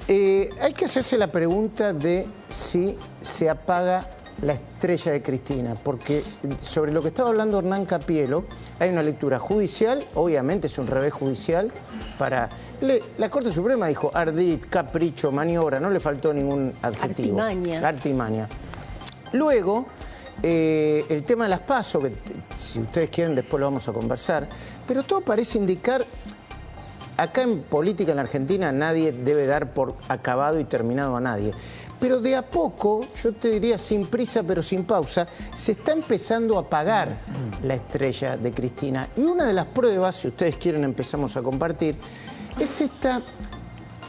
Hay que hacerse la pregunta de si se apaga la estrella de Cristina, porque sobre lo que estaba hablando Hernán Capielo hay una lectura judicial, obviamente es un revés judicial para... La Corte Suprema dijo ardid, capricho, maniobra, no le faltó ningún adjetivo. Artimaña. Artimaña. Luego, el tema de las PASO, que si ustedes quieren después lo vamos a conversar, pero todo parece indicar... Acá en política en la Argentina nadie debe dar por acabado y terminado a nadie. Pero de a poco, yo te diría sin prisa pero sin pausa, se está empezando a apagar la estrella de Cristina. Y una de las pruebas, si ustedes quieren empezamos a compartir, es esta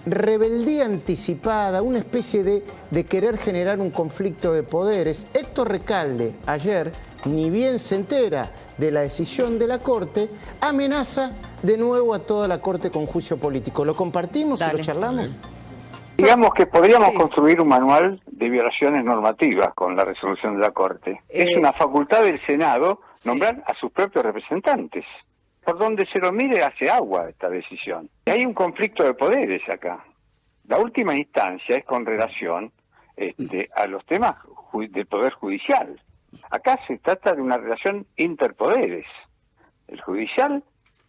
rebeldía anticipada, una especie de querer generar un conflicto de poderes. Héctor Recalde ayer, ni bien se entera de la decisión de la Corte, amenaza de nuevo a toda la Corte con juicio político. ¿Lo compartimos y lo charlamos? Digamos que podríamos construir un manual de violaciones normativas con la resolución de la Corte. Es una facultad del Senado nombrar a sus propios representantes. Por donde se lo mire hace agua esta decisión. Y hay un conflicto de poderes acá. La última instancia es con relación a los temas del Poder Judicial. Acá se trata de una relación interpoderes. El judicial,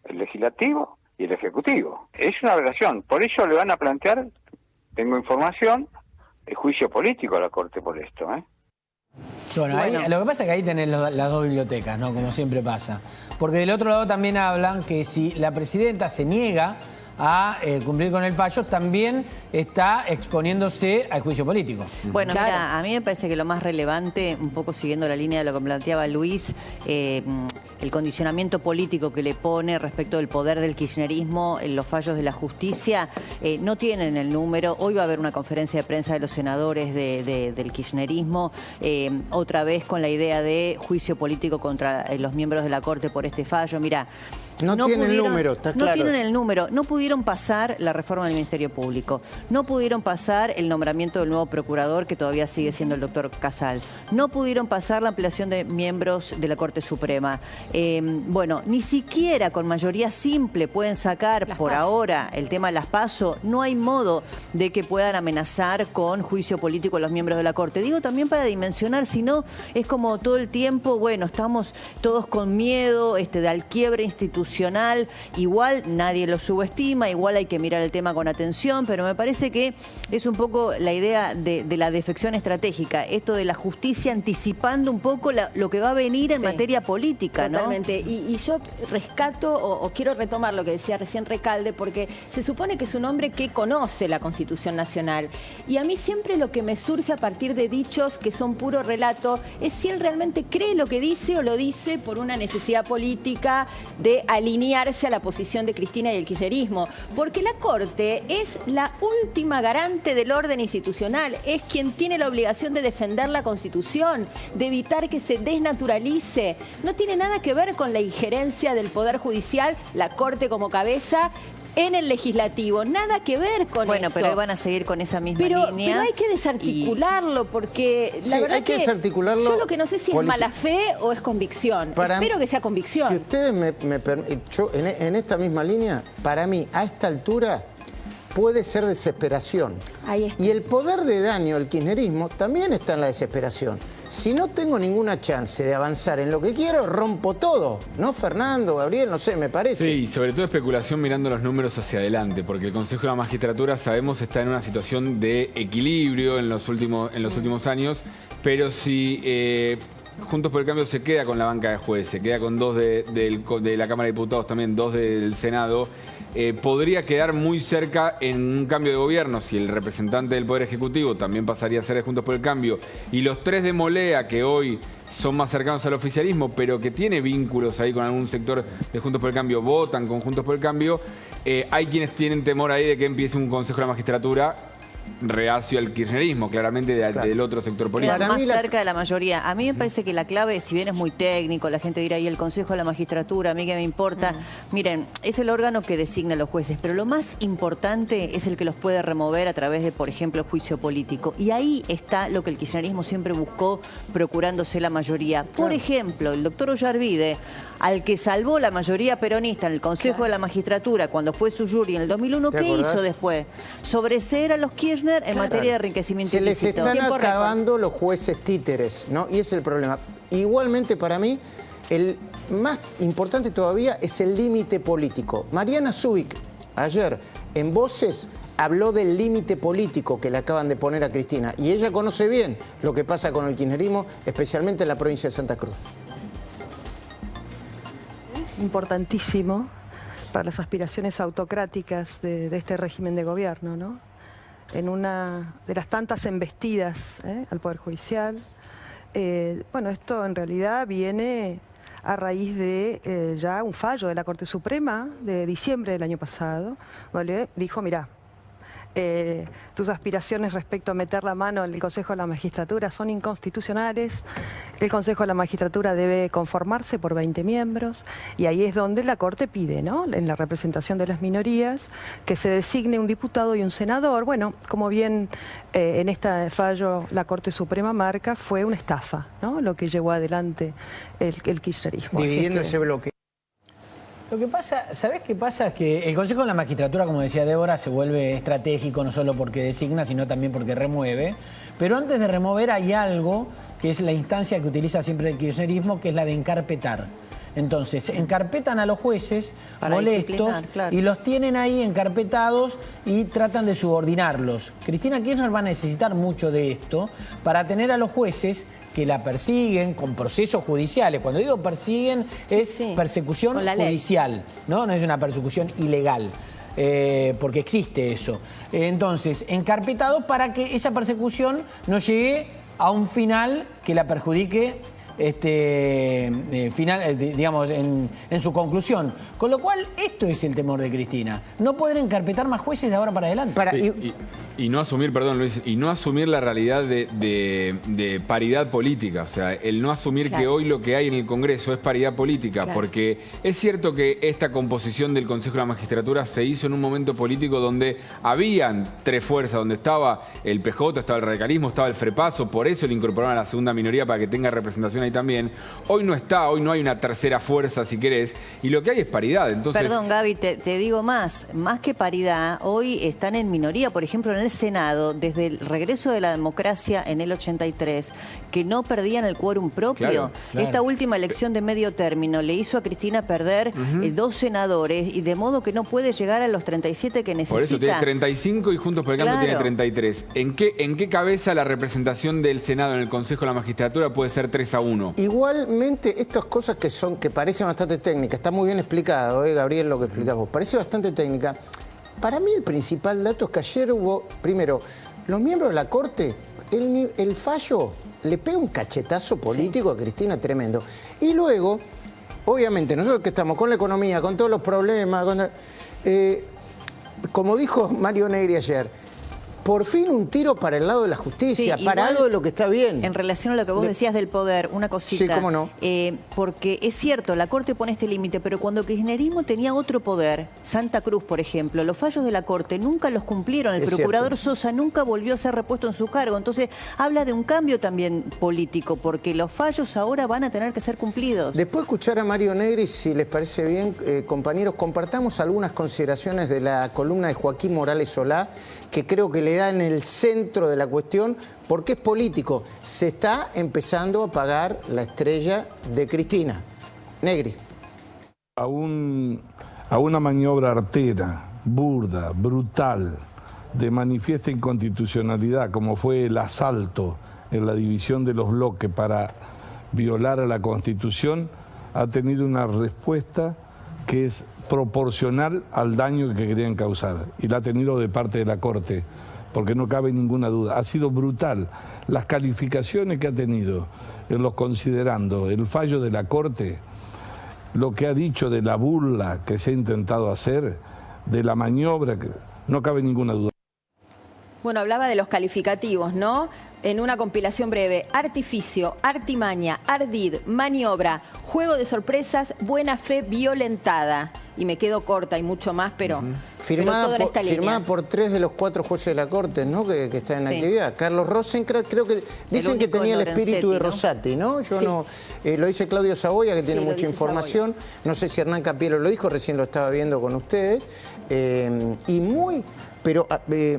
el legislativo y el ejecutivo. Es una relación. Por ello le van a plantear, tengo información, el juicio político a la Corte por esto. Bueno, ahí, lo que pasa es que ahí tenés las dos bibliotecas, ¿no? Como siempre pasa. Porque del otro lado también hablan que si la presidenta se niega a cumplir con el fallo, también está exponiéndose al juicio político. Bueno, claro. Mira, a mí me parece que lo más relevante, un poco siguiendo la línea de lo que planteaba Luis, el condicionamiento político que le pone respecto del poder del kirchnerismo en los fallos de la justicia, no tienen el número. Hoy va a haber una conferencia de prensa de los senadores del kirchnerismo, otra vez con la idea de juicio político contra los miembros de la Corte por este fallo. Mira, no tienen el número, está claro. No tienen el número. No pudieron pasar la reforma del Ministerio Público. No pudieron pasar el nombramiento del nuevo procurador, que todavía sigue siendo el doctor Casal. No pudieron pasar la ampliación de miembros de la Corte Suprema. Bueno, ni siquiera con mayoría simple pueden sacar por ahora el tema de las PASO. No hay modo de que puedan amenazar con juicio político a los miembros de la Corte. Digo también para dimensionar, si no, es como todo el tiempo, bueno, estamos todos con miedo de al quiebre institucional. Igual nadie lo subestima, igual hay que mirar el tema con atención, pero me parece que es un poco la idea de la defección estratégica, esto de la justicia anticipando un poco lo que va a venir en materia política, ¿no? Totalmente. Y yo rescato o quiero retomar lo que decía recién Recalde, porque se supone que es un hombre que conoce la Constitución Nacional. Y a mí siempre lo que me surge a partir de dichos que son puro relato es si él realmente cree lo que dice o lo dice por una necesidad política de alinearse a la posición de Cristina y el kirchnerismo. Porque la Corte es la última garante del orden institucional, es quien tiene la obligación de defender la Constitución, de evitar que se desnaturalice. No tiene nada que ver con la injerencia del Poder Judicial, la Corte como cabeza, en el legislativo. Nada que ver con eso. Bueno, pero hoy van a seguir con esa misma línea. Pero hay que desarticularlo, porque la verdad hay que desarticularlo. Yo lo que no sé si es mala fe o es convicción. Espero que sea convicción. Si ustedes me permiten, yo en esta misma línea, para mí, a esta altura, puede ser desesperación. Ahí está. Y el poder de daño del kirchnerismo también está en la desesperación. Si no tengo ninguna chance de avanzar en lo que quiero, rompo todo. ¿No, Fernando, Gabriel? No sé, me parece. Sí, sobre todo especulación mirando los números hacia adelante, porque el Consejo de la Magistratura, sabemos, está en una situación de equilibrio en los últimos años, pero si Juntos por el Cambio se queda con la banca de jueces, se queda con dos de la Cámara de Diputados, también dos del Senado, podría quedar muy cerca en un cambio de gobierno si el representante del Poder Ejecutivo también pasaría a ser de Juntos por el Cambio, y los tres de Molea, que hoy son más cercanos al oficialismo, pero que tiene vínculos ahí con algún sector de Juntos por el Cambio, votan con Juntos por el Cambio, hay quienes tienen temor ahí de que empiece un Consejo de la Magistratura reacio al kirchnerismo, claramente del otro sector político. Queda más cerca de la mayoría. A mí me parece que la clave, si bien es muy técnico, la gente dirá, y el Consejo de la Magistratura, a mí que me importa, miren, es el órgano que designa a los jueces, pero lo más importante es el que los puede remover a través de, por ejemplo, el juicio político. Y ahí está lo que el kirchnerismo siempre buscó, procurándose la mayoría. Por ejemplo, el doctor Ollarvide, al que salvó la mayoría peronista en el Consejo de la Magistratura cuando fue su jury en el 2001, ¿qué hizo después? Sobreseer a los Kirchner en materia de enriquecimiento ilícito. Se les están acabando los jueces títeres, ¿no? Y ese es el problema. Igualmente, para mí, el más importante todavía es el límite político. Mariana Zubik, ayer, en Voces, habló del límite político que le acaban de poner a Cristina. Y ella conoce bien lo que pasa con el kirchnerismo, especialmente en la provincia de Santa Cruz. Importantísimo para las aspiraciones autocráticas de este régimen de gobierno, ¿no? En una de las tantas embestidas al Poder Judicial. Bueno, esto en realidad viene a raíz de ya un fallo de la Corte Suprema de diciembre del año pasado, donde dijo, mirá, tus aspiraciones respecto a meter la mano en el Consejo de la Magistratura son inconstitucionales, el Consejo de la Magistratura debe conformarse por 20 miembros, y ahí es donde la Corte pide, ¿no?, en la representación de las minorías, que se designe un diputado y un senador. Bueno, como bien en este fallo la Corte Suprema marca, fue una estafa, ¿no?, lo que llevó adelante el kirchnerismo. Dividiendo ese bloque. Lo que pasa, ¿sabés qué pasa? Es que el Consejo de la Magistratura, como decía Débora, se vuelve estratégico no solo porque designa, sino también porque remueve. Pero antes de remover hay algo que es la instancia que utiliza siempre el kirchnerismo, que es la de encarpetar. Entonces, encarpetan a los jueces para molestos, claro, y los tienen ahí encarpetados y tratan de subordinarlos. Cristina Kirchner va a necesitar mucho de esto para tener a los jueces que la persiguen con procesos judiciales. Cuando digo persiguen, es persecución judicial, ¿no? No es una persecución ilegal. Porque existe eso. Entonces, encarpetados para que esa persecución no llegue a un final que la perjudique digamos, en su conclusión. Con lo cual, esto es el temor de Cristina. No poder encarpetar más jueces de ahora para adelante. Y no asumir, perdón Luis, y no asumir la realidad de paridad política. O sea, el no asumir que hoy lo que hay en el Congreso es paridad política. Porque es cierto que esta composición del Consejo de la Magistratura se hizo en un momento político donde habían tres fuerzas, donde estaba el PJ, estaba el radicalismo, estaba el FREPASO, por eso le incorporaron a la segunda minoría para que tenga representación ahí también. Hoy no está, hoy no hay una tercera fuerza, si querés, y lo que hay es paridad. Entonces... Perdón, Gaby, te digo más que paridad, hoy están en minoría, por ejemplo, en el Senado, desde el regreso de la democracia en el 83, que no perdían el quórum propio. Claro. Esta última elección de medio término le hizo a Cristina perder 2 senadores, y de modo que no puede llegar a los 37 que necesita. Por eso tiene 35 y Juntos por el Cambio tiene 33. ¿En qué cabeza la representación del Senado en el Consejo de la Magistratura puede ser 3-1? Igualmente, estas cosas que parecen bastante técnicas, está muy bien explicado, Gabriel, lo que explicás vos, parece bastante técnica. Para mí el principal dato es que ayer hubo, primero, los miembros de la Corte, el fallo le pega un cachetazo político a Cristina tremendo. Y luego, obviamente, nosotros que estamos con la economía, con todos los problemas, como dijo Mario Negri ayer, por fin un tiro para el lado de la justicia, para algo de lo que está bien. En relación a lo que vos decías del poder, una cosita. Sí, cómo no. Porque es cierto, la Corte pone este límite, pero cuando el kirchnerismo tenía otro poder, Santa Cruz, por ejemplo, los fallos de la Corte nunca los cumplieron. El procurador Sosa nunca volvió a ser repuesto en su cargo. Entonces, habla de un cambio también político, porque los fallos ahora van a tener que ser cumplidos. Después de escuchar a Mario Negri, si les parece bien, compañeros, compartamos algunas consideraciones de la columna de Joaquín Morales Solá, que creo que le da en el centro de la cuestión, porque es político. Se está empezando a apagar la estrella de Cristina. Negri. A una maniobra artera, burda, brutal, de manifiesta inconstitucionalidad, como fue el asalto en la división de los bloques para violar a la Constitución, ha tenido una respuesta que es proporcional al daño que querían causar, y la ha tenido de parte de la Corte, porque no cabe ninguna duda. Ha sido brutal. Las calificaciones que ha tenido, considerando el fallo de la Corte, lo que ha dicho de la burla que se ha intentado hacer, de la maniobra, no cabe ninguna duda. Bueno, hablaba de los calificativos, ¿no? En una compilación breve: artificio, artimaña, ardid, maniobra, juego de sorpresas, buena fe violentada. Y me quedo corta, hay mucho más, pero, Firmada, todo en esta línea. firmada por 3 de los 4 jueces de la Corte, ¿no? Que están en Sí. actividad. Carlos Rosenkrantz, creo que dicen que único tenía el espíritu de Lorenzetti, ¿no? Rosati, ¿no? Yo Sí. no. Lo dice Claudio Saboya, que tiene Sí, lo mucha dice información. No sé si Hernán Capiero lo dijo, recién lo estaba viendo con ustedes. Y muy, pero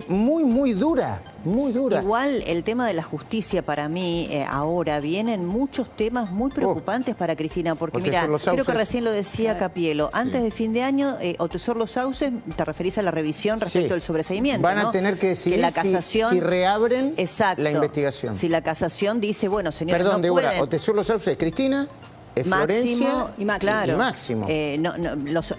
muy dura. Muy dura. Igual el tema de la justicia para mí ahora vienen muchos temas muy preocupantes para Cristina, porque Otesor mira, Los creo que Sauces. recién lo decía Capielo, antes de fin de año, Otesor Los Sauces, te referís a la revisión respecto Sí. del sobreseimiento, Van a ¿no? tener que decidir la casación, si reabren exacto, la investigación. Si la casación dice, bueno, señores, Perdón, no Débora, pueden. Otesor Los Sauces, Cristina, Florencia Máximo y Máximo. claro. y Máximo.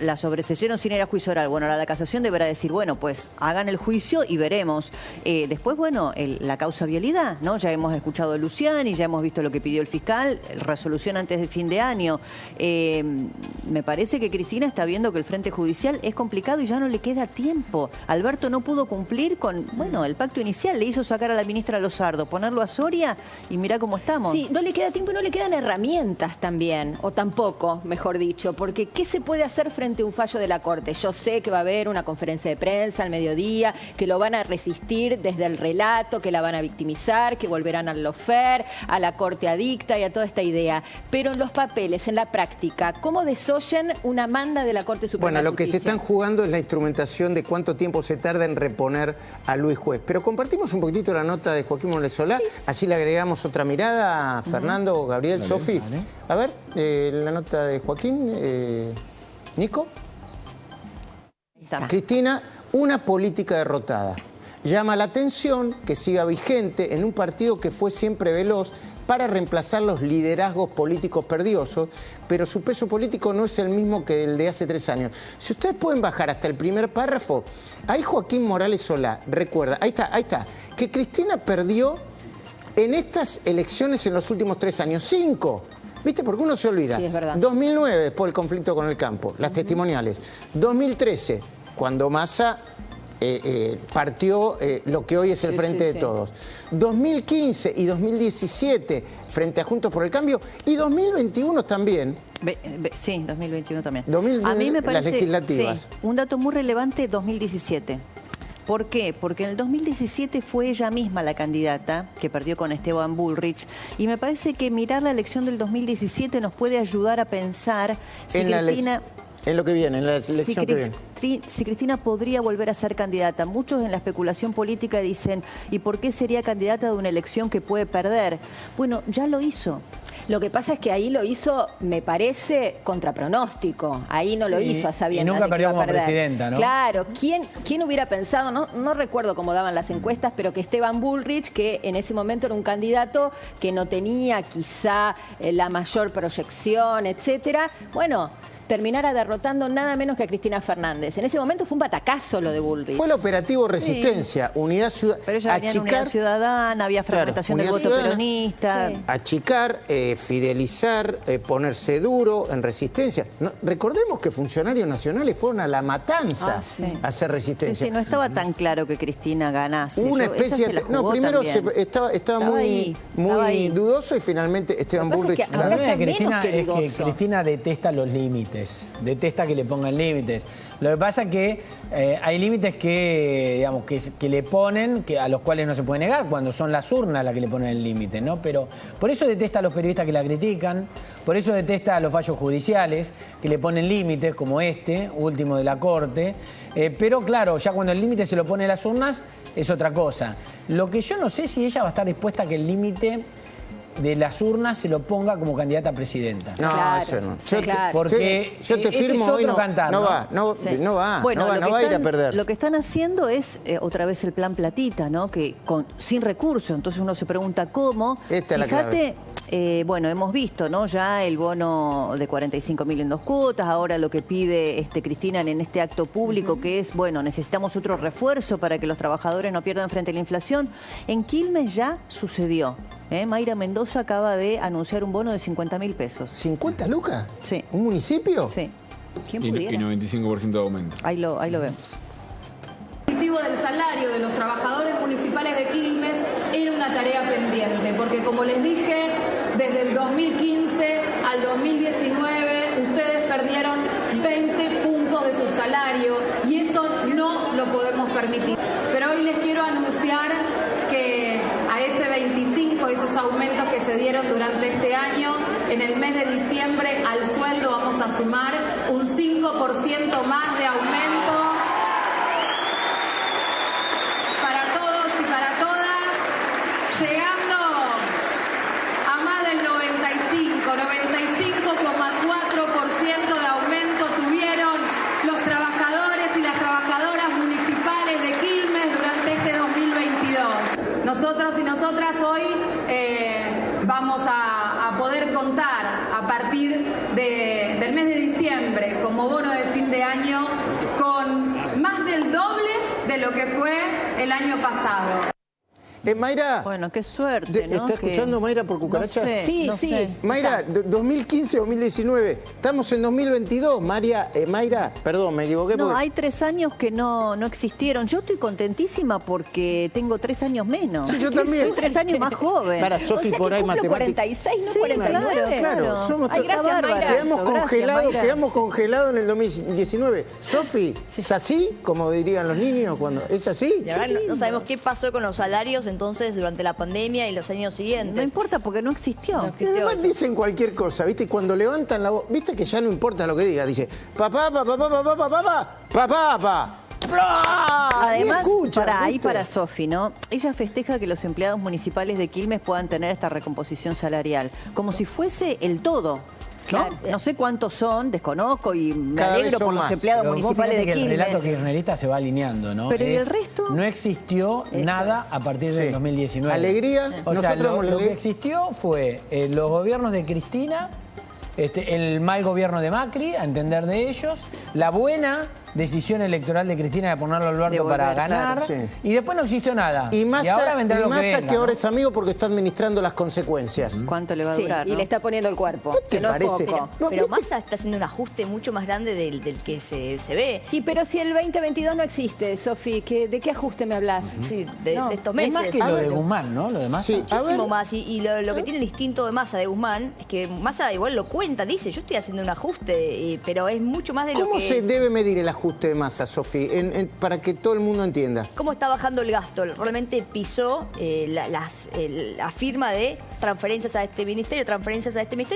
La sobreseyeron sin ir a juicio oral. Bueno, la casación deberá decir, bueno, pues hagan el juicio y veremos. Después, bueno, la causa vialidad, ¿no? Ya hemos escuchado a Luciani, ya hemos visto lo que pidió el fiscal, resolución antes de fin de año. Me parece que Cristina está viendo que el frente judicial es complicado y ya no le queda tiempo. Alberto no pudo cumplir con, bueno, el pacto inicial, le hizo sacar a la ministra Lozardo, ponerlo a Soria y mirá cómo estamos. Sí, no le queda tiempo y no le quedan herramientas también, o tampoco, mejor dicho, porque ¿qué se puede hacer frente a un fallo de la Corte? Yo sé que va a haber una conferencia de prensa al mediodía, que lo van a resistir desde el relato, que la van a victimizar, que volverán al lawfare, a la Corte adicta y a toda esta idea. Pero en los papeles, en la práctica, ¿cómo desoyen una manda de la Corte Suprema Bueno, de lo que se Justicia? están jugando es la instrumentación de cuánto tiempo se tarda en reponer a Luis Juez. Pero compartimos un poquito la nota de Joaquín Morales Solá, así le agregamos otra mirada, Fernando, Gabriel, Sofi. A ver, la nota de Joaquín, Nico. Está. Cristina, una política derrotada. Llama la atención que siga vigente en un partido que fue siempre veloz para reemplazar los liderazgos políticos perdidos, pero su peso político no es el mismo que el de hace 3 años. Si ustedes pueden bajar hasta el primer párrafo, ahí Joaquín Morales Solá recuerda, ahí está, que Cristina perdió en estas elecciones en los últimos 3 años, 5. ¿Viste? Porque uno se olvida. Sí, es verdad. 2009, después del conflicto con el campo, las testimoniales. 2013, cuando Massa partió lo que hoy es el Frente de Todos. 2015 y 2017, frente a Juntos por el Cambio. Y 2021 también. Sí, 2021 también. A mí me parece, las legislativas. Sí, un dato muy relevante, 2017. ¿Por qué? Porque en el 2017 fue ella misma la candidata que perdió con Esteban Bullrich y me parece que mirar la elección del 2017 nos puede ayudar a pensar si Cristina... En lo que viene, en la elección que viene. Si Cristina podría volver a ser candidata. Muchos en la especulación política dicen, ¿y por qué sería candidata de una elección que puede perder? Bueno, ya lo hizo. Lo que pasa es que ahí lo hizo, me parece, contra pronóstico. Ahí no lo hizo a sabiendas y nunca de que perdió iba a como perder. presidenta, ¿no? Claro, ¿quién hubiera pensado? No recuerdo cómo daban las encuestas, pero que Esteban Bullrich, que en ese momento era un candidato que no tenía quizá la mayor proyección, etcétera, bueno, terminara derrotando nada menos que a Cristina Fernández. En ese momento fue un batacazo lo de Bullrich. Fue el operativo Resistencia, Unidad Ciudadana. Pero ella venía en Unidad Ciudadana, había fragmentación del voto peronista. Sí. Achicar, fidelizar, ponerse duro en resistencia. Recordemos que funcionarios nacionales fueron a la matanza a hacer resistencia. Sí, no estaba tan claro que Cristina ganase. Una especie de... No, primero estaba muy dudoso y finalmente Esteban Bullrich... El problema de Cristina es que Cristina detesta los límites. Detesta que le pongan límites. Lo que pasa es que hay límites que, digamos, que le ponen, a los cuales no se puede negar, cuando son las urnas las que le ponen el límite, ¿no? Pero por eso detesta a los periodistas que la critican, por eso detesta a los fallos judiciales que le ponen límites, como este, último de la Corte. Pero claro, ya cuando el límite se lo pone las urnas, es otra cosa. Lo que yo no sé si ella va a estar dispuesta a que el límite de las urnas se lo ponga como candidata a presidenta. No, claro, eso no. Porque yo te firmo es hoy, otro cantar, no va a ir a perder. Lo que están haciendo es otra vez el plan Platita, ¿no? Que sin recursos, entonces uno se pregunta cómo. Esta es la Fíjate, bueno, hemos visto, ¿no? Ya el bono de 45.000 en 2 cuotas, ahora lo que pide Cristina en este acto público, que es, bueno, necesitamos otro refuerzo para que los trabajadores no pierdan frente a la inflación. En Quilmes ya sucedió. Mayra Mendoza acaba de anunciar un bono de 50.000 pesos. ¿50 lucas? Sí. ¿Un municipio? Sí. ¿Quién Y pudiera? 95% de aumento. Ahí lo vemos. Del salario de los trabajadores municipales tarea pendiente, porque como les dije, desde el 2015 al 2019 ustedes perdieron 20 puntos de su salario y eso no lo podemos permitir. Pero hoy les quiero anunciar que a ese 25, esos aumentos que se dieron durante este año, en el mes de diciembre al sueldo vamos a sumar un 5% más de aumento para todos y para todas, llegando a más del 95,4% de aumento tuvieron los trabajadores y las trabajadoras municipales de Quilmes durante este 2022. Nosotros y nosotras hoy vamos a poder contar a partir del mes de diciembre como bono de fin de año con más del doble de lo que fue el año pasado. Mayra. Bueno, qué suerte, ¿no? ¿Está escuchando Mayra por cucaracha? No sé, Sí, no sí. sé. Mayra, 2015-2019. Estamos en 2022. Mayra, perdón, me equivoqué. No, porque... hay 3 años que no existieron. Yo estoy contentísima porque tengo 3 años menos. Sí, yo también. Soy 3 años más joven. Para Sofi, O sea, por que ahí cumplo matemática. 46, no Sí, 49. claro. Somos Ay, gracias, bárbara. Mayra. Quedamos Mayra. congelados en el 2019. Sofi, ¿es así? Como dirían los niños cuando. ¿Es así? La verdad, no sabemos qué pasó con los salarios entonces durante la pandemia y los años siguientes. No importa porque no existió. Y además dicen cualquier cosa, ¿viste? Y cuando levantan la voz, ¿viste que ya no importa lo que diga? Dice, papá. Además, escucha, ahí ¿viste? para Sofi, ¿no? Ella festeja que los empleados municipales de Quilmes puedan tener esta recomposición salarial, como si fuese el todo. ¿No? Claro. No sé cuántos son, desconozco y me Cada vez alegro son por los más. empleados Pero vos municipales de fíjate que el Quilmes. relato kirchnerista se va alineando, ¿no? Pero ¿y el resto? No existió nada a partir del Sí. 2019. Alegría. O sea, Nosotros lo que existió fue los gobiernos de Cristina, el mal gobierno de Macri, a entender de ellos, la buena decisión electoral de Cristina de ponerlo al Alberto De volver, para ganar, claro. Sí. y después no existió nada. Y Massa, ahora vendrá lo que venga, que ahora ¿no? es amigo porque está administrando las consecuencias. ¿Cuánto le va a Sí, durar? y ¿no? le está poniendo el cuerpo. ¿Qué te que no es parece? poco. Pero Massa está haciendo un ajuste mucho más grande del que se ve. Y pero si el 2022 no existe, Sofi, ¿de qué ajuste me hablas? Sí, de estos Es meses. más que lo de Guzmán, ¿no? Lo de Massa. Sí, a Muchísimo ver. más. Y lo que tiene distinto de Massa de Guzmán es que Massa igual lo cuenta, dice, yo estoy haciendo un ajuste, pero es mucho más de lo ¿Cómo que... se debe medir el ajuste de masa, Sofi? Para que todo el mundo entienda. ¿Cómo está bajando el gasto? Realmente pisó la firma de transferencias a este ministerio,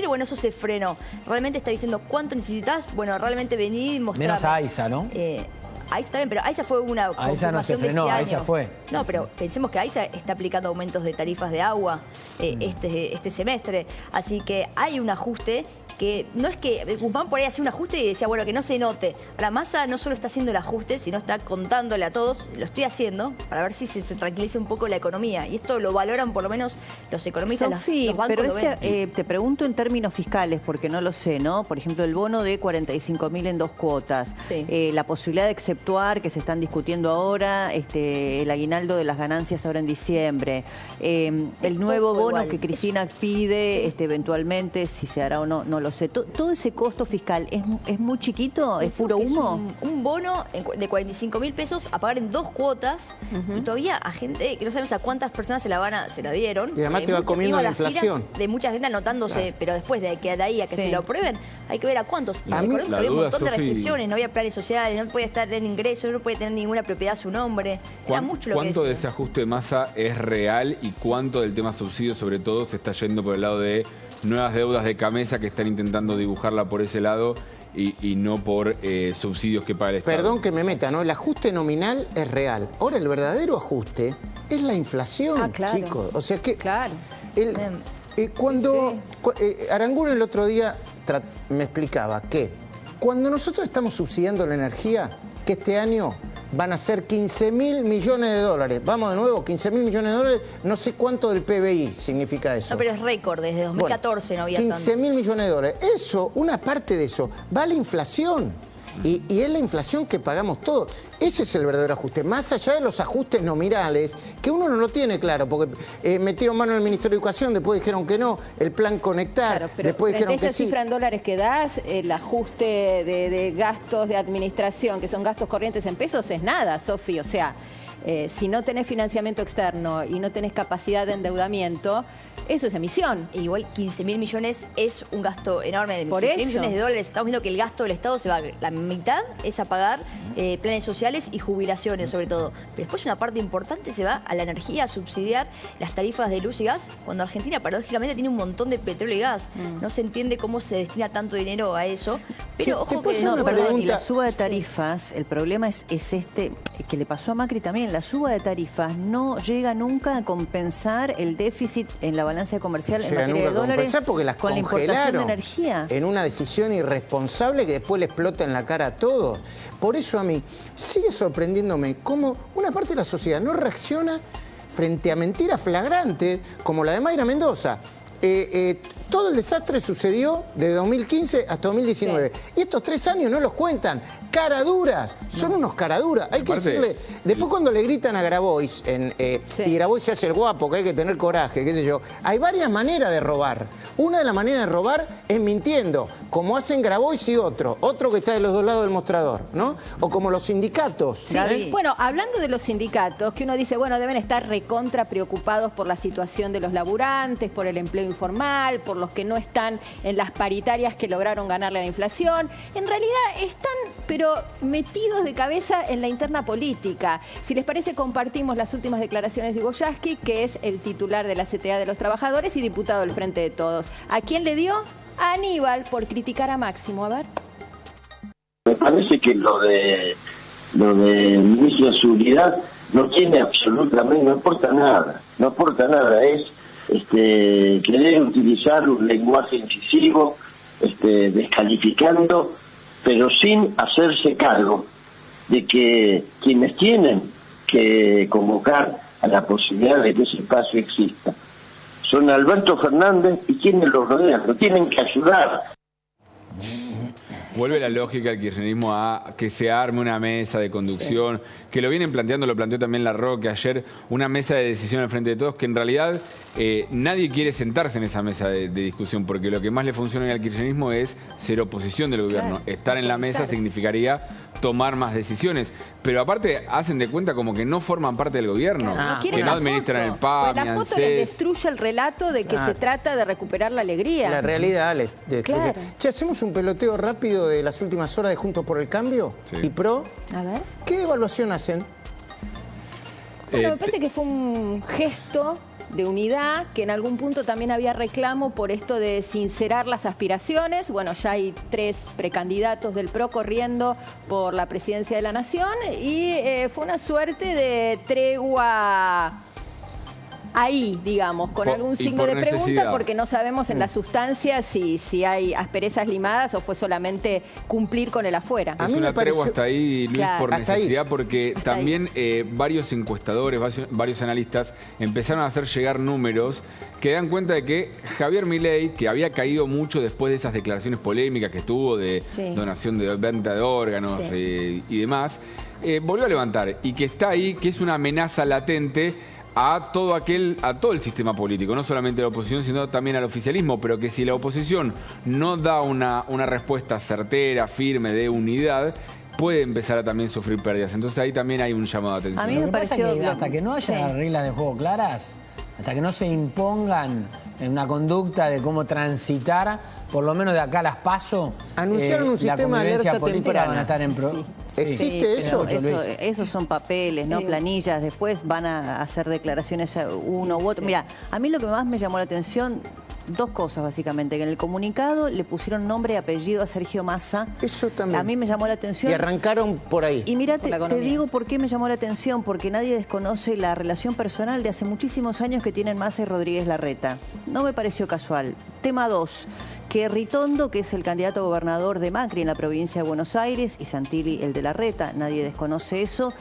bueno, eso se frenó. Realmente está diciendo cuánto necesitas, bueno, realmente venir y mostrar. Menos a Aiza, ¿no? Aiza también, pero Aiza fue una Aiza no se confirmación de frenó, este año. Aiza fue. No, pero pensemos que Aiza está aplicando aumentos de tarifas de agua este semestre. Así que hay un ajuste que no es que Guzmán por ahí hace un ajuste y decía, bueno, que no se note. La Massa no solo está haciendo el ajuste, sino está contándole a todos, lo estoy haciendo, para ver si se tranquiliza un poco la economía. Y esto lo valoran por lo menos los economistas, Sí, los bancos pero lo ven. te pregunto en términos fiscales, porque no lo sé, ¿no? Por ejemplo, el bono de 45.000 en 2 cuotas, Sí. La posibilidad de exceptuar, que se están discutiendo ahora, el aguinaldo de las ganancias ahora en diciembre, el nuevo poco bono igual. que Cristina pide, eventualmente, si se hará o no, no lo sé. Todo ese costo fiscal, ¿es muy chiquito? ¿Es puro Que humo? Es un bono de 45.000 pesos a pagar en 2 cuotas y todavía a gente que no sabemos a cuántas personas se la dieron. Y además Porque te va mucho- comiendo iba a la las filas inflación. de mucha gente anotándose, pero después de que de ahí a que Sí. se lo aprueben, hay que ver a cuántos. Y A mí- recordemos que La había un duda, montón de Sofi- restricciones, no había planes sociales, no podía estar en ingresos, no podía tener ninguna propiedad a su nombre. Era mucho lo que ¿Cuánto de decían. ese ajuste de masa es real y cuánto del tema subsidio, sobre todo, se está yendo por el lado de nuevas deudas de Camesa que están intentando dibujarla por ese lado y no por subsidios que paga el Estado? Perdón que me meta, ¿no? El ajuste nominal es real. Ahora, el verdadero ajuste es la inflación, Ah, claro. chicos. O sea que... Claro. Aranguren el otro día me explicaba que cuando nosotros estamos subsidiando la energía, que este año van a ser 15.000 millones de dólares. Vamos de nuevo, 15.000 millones de dólares, no sé cuánto del PBI significa eso. No, pero es récord, desde 2014 no había 15.000 millones de dólares. Eso, una parte de eso, va a la inflación. Y es la inflación que pagamos todos. Ese es el verdadero ajuste. Más allá de los ajustes nominales, que uno no lo tiene claro, porque metieron mano en el Ministerio de Educación, después dijeron que no, el plan Conectar, Claro, pero después dijeron frente a que esa sí. cifra en dólares que das, el ajuste de gastos de administración, que son gastos corrientes en pesos, es nada, Sofi. O sea, Si no tenés financiamiento externo y no tenés capacidad de endeudamiento, eso es emisión. E igual 15.000 millones es un gasto enorme. Por 15.000 eso. millones de dólares. Estamos viendo que el gasto del Estado se va, la mitad es a pagar planes sociales y jubilaciones sobre todo. Pero después una parte importante se va a la energía, a subsidiar las tarifas de luz y gas, cuando Argentina paradójicamente tiene un montón de petróleo y gas. No se entiende cómo se destina tanto dinero a eso. Pero ojo que... No, perdón, y la suba de tarifas, el problema es este, que le pasó a Macri también. La suba de tarifas no llega nunca a compensar el déficit en la balanza comercial en materia de dólares porque las con la importación de energía. En una decisión irresponsable que después le explota en la cara a todos. Por eso a mí sigue sorprendiéndome cómo una parte de la sociedad no reacciona frente a mentiras flagrantes como la de Mayra Mendoza. Todo el desastre sucedió de 2015 hasta 2019. Sí. Y estos 3 años no los cuentan. Caraduras, son unos caraduras. Hay que decirle, después cuando le gritan a Grabois, y Grabois se hace el guapo, que hay que tener coraje, qué sé yo, hay varias maneras de robar. Una de las maneras de robar es mintiendo, como hacen Grabois y otro que está de los dos lados del mostrador, ¿no? O como los sindicatos. Sí. Bueno, hablando de los sindicatos, que uno dice, bueno, deben estar recontra preocupados por la situación de los laburantes, por el empleo informal, por los que no están en las paritarias que lograron ganarle a la inflación. En realidad están, pero metidos de cabeza en la interna política. Si les parece, compartimos las últimas declaraciones de Hugo Yasky, que es el titular de la CTA de los Trabajadores y diputado del Frente de Todos. ¿A quién le dio? A Aníbal, por criticar a Máximo. A ver. Me parece que lo de ministro de Seguridad no tiene absolutamente, no aporta nada, es querer utilizar un lenguaje incisivo, descalificando, pero sin hacerse cargo de que quienes tienen que convocar a la posibilidad de que ese espacio exista son Alberto Fernández y quienes lo rodean, lo tienen que ayudar. Vuelve la lógica del kirchnerismo a que se arme una mesa de conducción, que lo vienen planteando, lo planteó también Larroque ayer, una mesa de decisión al Frente de Todos, que en realidad nadie quiere sentarse en esa mesa de discusión, porque lo que más le funciona al kirchnerismo es ser oposición del gobierno. Estar en la mesa significaría tomar más decisiones. Pero aparte hacen de cuenta como que no forman parte del gobierno, que no administran el PAM, pues la foto les destruye el relato de que se trata de recuperar la alegría. La realidad les destruye. Che, ¿hacemos un peloteo rápido de las últimas horas de Juntos por el Cambio? ¿Y PRO? A ver. ¿Qué evaluación hacen? Bueno, me parece que fue un gesto de unidad, que en algún punto también había reclamo por esto de sincerar las aspiraciones. Bueno, ya hay 3 precandidatos del PRO corriendo por la presidencia de la Nación y fue una suerte de tregua ahí, digamos, con algún signo de pregunta, porque no sabemos en la sustancia si hay asperezas limadas o fue solamente cumplir con el afuera. Es una tregua hasta ahí, Luis, por necesidad, porque también varios encuestadores, varios analistas empezaron a hacer llegar números que dan cuenta de que Javier Milei, que había caído mucho después de esas declaraciones polémicas que tuvo de donación de venta de órganos y demás, volvió a levantar y que está ahí, que es una amenaza latente a todo el sistema político, no solamente a la oposición, sino también al oficialismo, pero que si la oposición no da una respuesta certera, firme, de unidad, puede empezar a también sufrir pérdidas. Entonces ahí también hay un llamado de atención. A mí me pareció que hasta que no haya reglas de juego claras, hasta que no se impongan en una conducta de cómo transitar, por lo menos de acá a las PASO, anunciaron un sistema de alerta temprana. Van a estar en pro. ¿Existe eso? Esos son papeles, no planillas. Después van a hacer declaraciones uno u otro. Mira, a mí lo que más me llamó la atención, 2 cosas básicamente. Que en el comunicado le pusieron nombre y apellido a Sergio Massa. Eso también. A mí me llamó la atención. Y arrancaron por ahí. Y mira, te digo por qué me llamó la atención. Porque nadie desconoce la relación personal de hace muchísimos años que tienen Massa y Rodríguez Larreta. No me pareció casual. Tema 2. Que Ritondo, que es el candidato a gobernador de Macri en la provincia de Buenos Aires, y Santilli, el de Larreta, nadie desconoce eso,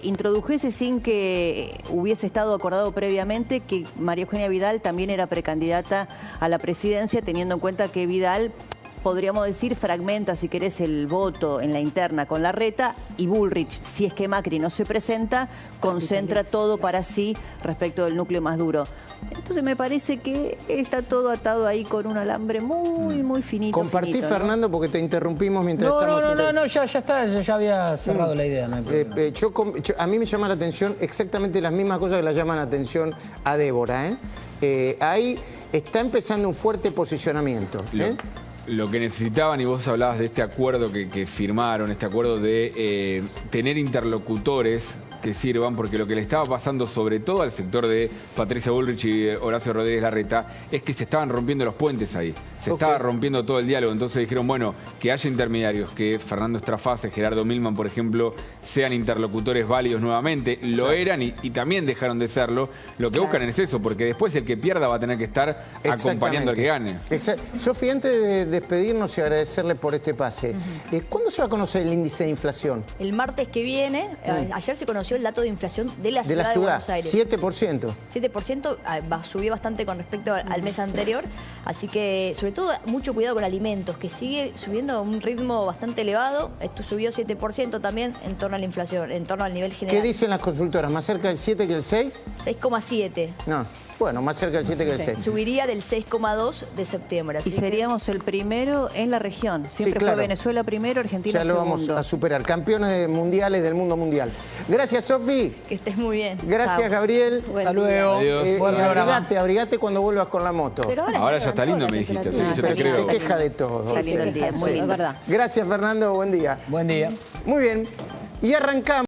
introdujese sin que hubiese estado acordado previamente que María Eugenia Vidal también era precandidata a la presidencia, teniendo en cuenta que Vidal podríamos decir, fragmenta, si querés, el voto en la interna con Larreta, y Bullrich, si es que Macri no se presenta, concentra todo para sí respecto del núcleo más duro. Entonces me parece que está todo atado ahí con un alambre muy finito. Compartí, finito, ¿no? Fernando, porque te interrumpimos mientras estamos... No, ya está, ya había cerrado la idea. No hay problema. A mí me llama la atención exactamente las mismas cosas que le llaman la atención a Débora. Ahí está empezando un fuerte posicionamiento. Lo que necesitaban, y vos hablabas de este acuerdo que firmaron, este acuerdo de tener interlocutores que sirvan, porque lo que le estaba pasando sobre todo al sector de Patricia Bullrich y Horacio Rodríguez Larreta es que se estaban rompiendo los puentes ahí, se estaba rompiendo todo el diálogo. Entonces dijeron, bueno, que haya intermediarios, que Fernando Estrafase, Gerardo Milman, por ejemplo, sean interlocutores válidos nuevamente. Lo eran y también dejaron de serlo. Lo que buscan es eso, porque después el que pierda va a tener que estar acompañando al que gane. Sofi, antes de despedirnos y agradecerle por este pase, ¿cuándo se va a conocer el índice de inflación? El martes que viene, ayer se conoció el dato de inflación de la ciudad de Buenos Aires. 7%. 7%, subió bastante con respecto al mes anterior, así que sobre todo mucho cuidado con alimentos, que sigue subiendo a un ritmo bastante elevado. Esto subió 7% también en torno a la inflación, en torno al nivel general. ¿Qué dicen las consultoras? ¿Más cerca del 7 que el 6? 6,7. No, bueno, más cerca del 7 que el 6. Subiría del 6,2 de septiembre. Y seríamos el primero en la región. Siempre fue Venezuela primero, Argentina segundo. Ya lo vamos a superar. Campeones mundiales del mundo mundial. Gracias, Sofi. Que estés muy bien. Gracias, Chao. Gabriel. Hasta luego. Abrigate cuando vuelvas con la moto. Pero ahora ya está lindo, me dijiste. Sí, yo te Se creo. queja de todo. Está lindo el día, muy lindo. Es verdad. Gracias, Fernando. Buen día. Buen día. Muy bien. Y arrancamos.